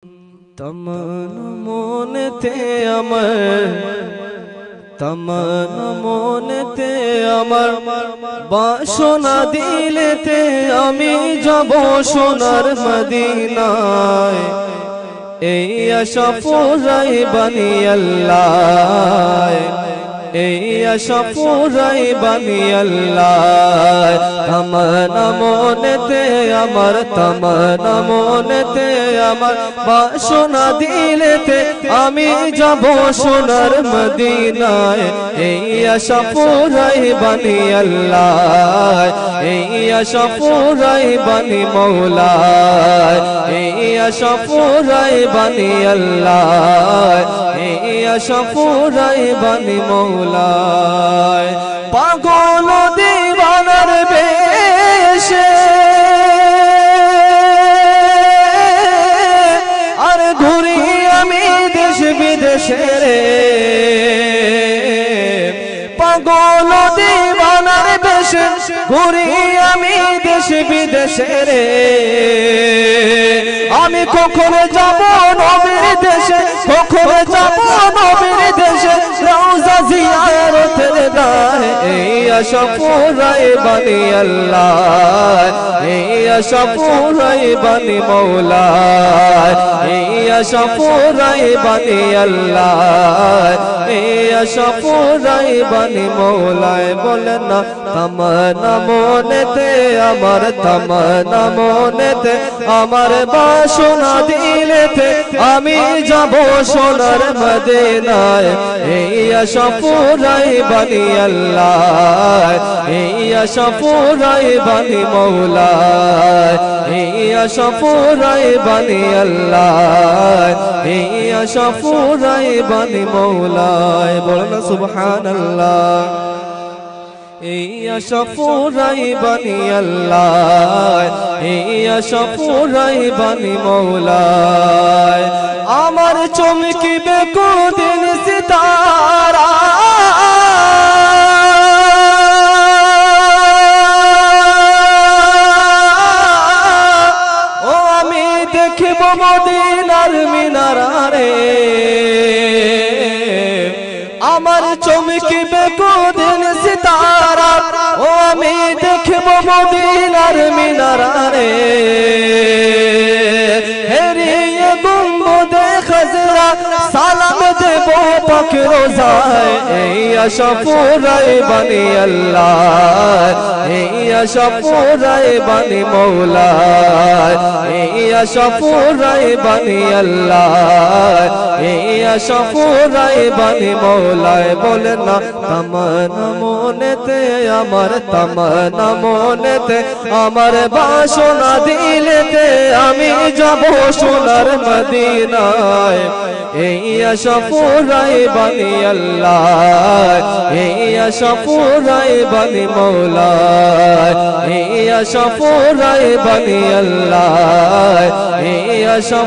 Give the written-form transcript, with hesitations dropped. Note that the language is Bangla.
तमन्ना मोनेते अमर तमन्ना मोनेते अमर बासना दिलेते आमी जाबो सोनार मदीनाय এই আশা পুরাই বানি আল্লাহ এই আশা পুরাই বানি আল্লাহ তামান্না মনেতে আমার তামান্না মনেতে আমার বাসনা দিলেতে আমি যাব সোনার মদিনায় এই আশা পুরাই বানি আল্লাহ এই আশা পুরাই বানি মওলা এই আশা পুরাই বানি আল্লাহ এই আশা পুরাই বানি মওলা পাগল দিওয়ানার বেশে আর ঘুরি আমি দেশ বিদেশে রে পাগল দিওয়ানার বেশে ঘুরি আমি দেশ বিদেশে রে আমি কখনো যাব নবীর দেশে কখনো যাব নবীর দেশে রওজা জিয়ারতের দায় এই আশা পুরাই বানি আল্লাহ এই আশা পুরাই বানি মওলা এই আশা পুরাই বানি আল্লাহ এই আশা পুরাই বানি মওলা বলেন না তামান্না মনেতে আমার তামান্না মনেতে আমার বাসনা দিলেতে আমি যাব সোনার মদিনায় এই আশা পুরাই বানি আল্লাহ এই আশা পুরাই বানি মওলা এই আশা পুরাই বানি আল্লাহ এই আশা পুরাই বানি মওলা বলেন সুবহানাল্লাহ এই আশা পুরাই বানি আল্লাহ এই আশা পুরাই বানি মওলা আমার চমকিবে কোনদিন সিতারা ও আমি দেখিব মদিনার মিনারা রে আমার চমকিবে কোনদিন সিতারা ও আমি দেখব মদিনার মিনারা রে হেরিয়ে গুম্বদে খাজরা সালাম দেব পাক রোজায় এই আশা পুরাই বানি আল্লাহ এই আশা পুরাই বানি মওলা এই আশা পুরাই বানি আল্লাহ এই আশা পুরাই বানি মওলা বলেন না তামান্না মনেতে আমার তামান্না মনেতে আমার বাসনা দিলেতে আমি যাব সোনার মদিনায় এই আশা পুরাই বানি আল্লাহ এই আশা পুরাই বানি মওলা এই আশা পুরাই বানি আল্লাহ এই আশা